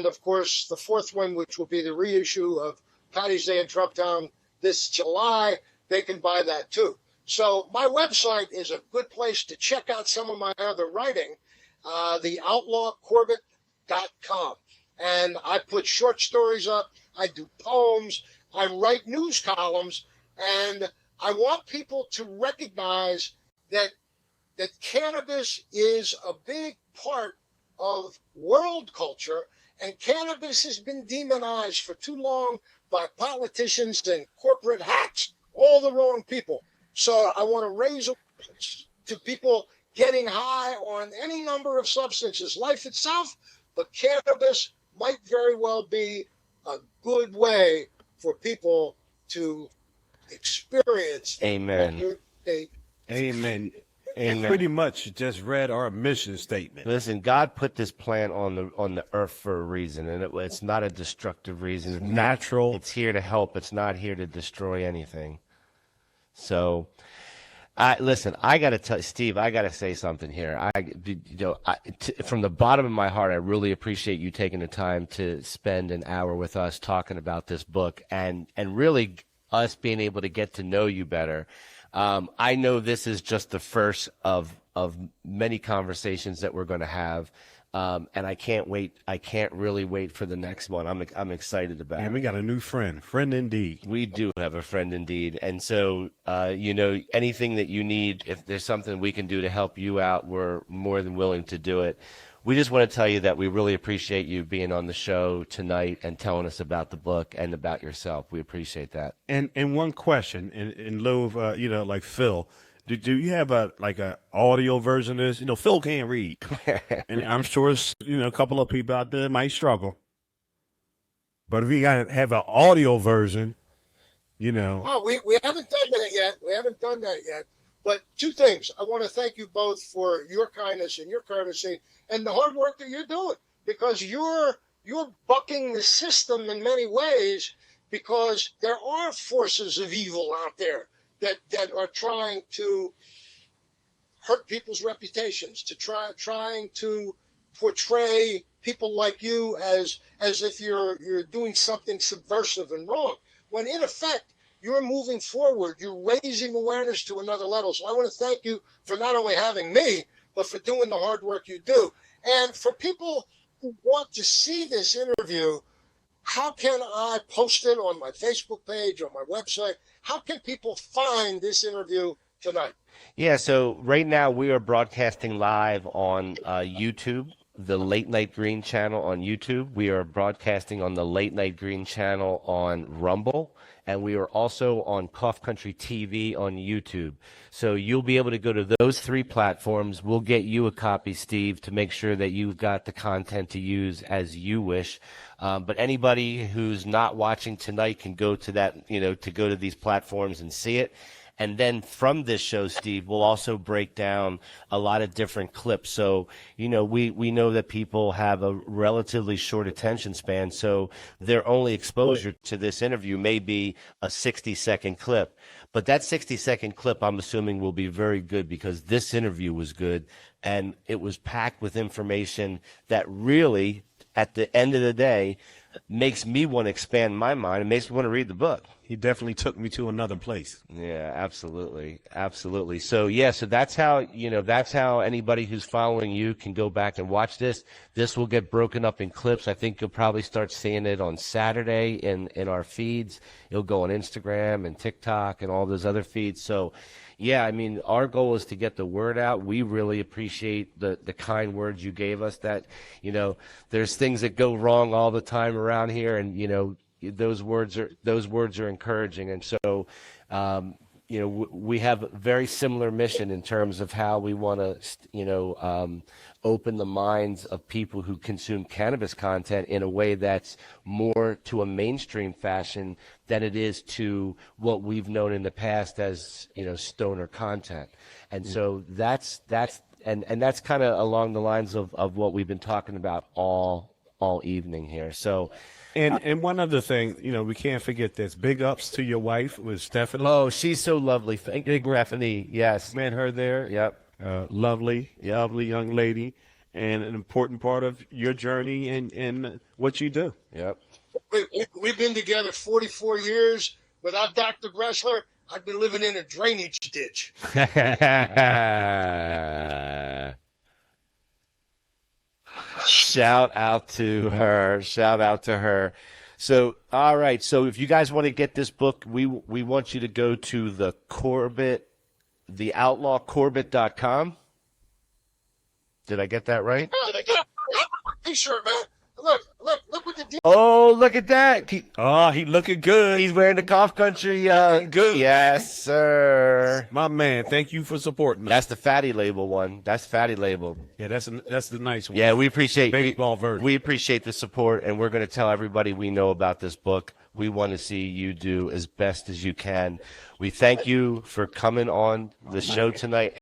And, of course, the fourth one, which will be the reissue of Patty's Day in Trumptown this July, they can buy that too. So my website is a good place to check out some of my other writing, theoutlawcorbett.com. And I put short stories up, I do poems, I write news columns, and I want people to recognize that cannabis is a big part of world culture, and cannabis has been demonized for too long by politicians and corporate hacks, all the wrong people. So I want to raise awareness to people getting high on any number of substances, life itself, but cannabis might very well be a good way for people to experience. Amen. Amen. And pretty much just read our mission statement. Listen, God put this plant on the earth for a reason, and it's not a destructive reason. It's natural. It's here to help. It's not here to destroy anything. So, listen, I got to tell Steve, I got to say something here. From the bottom of my heart, I really appreciate you taking the time to spend an hour with us talking about this book, and really us being able to get to know you better. I know this is just the first of many conversations that we're going to have, and I can't wait. I can't really wait for the next one. I'm excited about it. And we got a new friend indeed. We do have a friend indeed, and so anything that you need, if there's something we can do to help you out, we're more than willing to do it. We just want to tell you that we really appreciate you being on the show tonight and telling us about the book and about yourself. We appreciate that. And one question, in lieu of like Phil, do you have a audio version of this? Phil can't read, and I'm sure a couple of people out there might struggle. But if you got to have an audio version, Oh, we haven't done that yet. We haven't done that yet. But two things. I want to thank you both for your kindness and your courtesy and the hard work that you're doing, because you're bucking the system in many ways, because there are forces of evil out there that are trying to hurt people's reputations, to trying to portray people like you as if you're doing something subversive and wrong, when in effect you're moving forward, you're raising awareness to another level. So I want to thank you for not only having me, but for doing the hard work you do. And for people who want to see this interview, how can I post it on my Facebook page, on my website? How can people find this interview tonight? Yeah, so right now we are broadcasting live on YouTube, the Late Night Green channel on YouTube. We are broadcasting on the Late Night Green channel on Rumble. And we are also on Cough Country TV on YouTube. So you'll be able to go to those three platforms. We'll get you a copy, Steve, to make sure that you've got the content to use as you wish. But anybody who's not watching tonight can go to that, to go to these platforms and see it. And then from this show, Steve, we'll also break down a lot of different clips. So, we know that people have a relatively short attention span, so their only exposure to this interview may be a 60-second clip. But that 60-second clip, I'm assuming, will be very good, because this interview was good, and it was packed with information that really, at the end of the day, makes me want to expand my mind and makes me want to read the book. He definitely took me to another place. Yeah, absolutely. Absolutely. So that's how, that's how anybody who's following you can go back and watch this. This will get broken up in clips. I think you'll probably start seeing it on Saturday in our feeds. It'll go on Instagram and TikTok and all those other feeds. So, yeah, our goal is to get the word out. We really appreciate the kind words you gave us, that, there's things that go wrong all the time around here, and, those words are encouraging. And so, we have a very similar mission in terms of how we want to, open the minds of people who consume cannabis content in a way that's more to a mainstream fashion than it is to what we've known in the past as, stoner content. And so that's kind of along the lines of what we've been talking about all evening here. So. And one other thing, we can't forget this. Big ups to your wife, with Stephanie. Oh, she's so lovely. Big Stephanie, yes. Met her there. Yep. Lovely young lady. and an important part of your journey and what you do. Yep. We've been together 44 years. Without Dr. Gressler, I'd be living in a drainage ditch. Shout out to her. Shout out to her. So, all right. So, if you guys want to get this book, we want you to go to the outlawcorbett.com. Did I get that right? Oh, they got a t-shirt, man. Look what the deal. Oh, look at that. He looking good. He's wearing the Cough Country. Good. Yes, sir. My man, thank you for supporting us. That's the fatty label one. That's fatty label. Yeah, that's the nice one. Yeah, we appreciate Baseball version. We appreciate the support, and we're going to tell everybody we know about this book. We want to see you do as best as you can. We thank you for coming on the show tonight.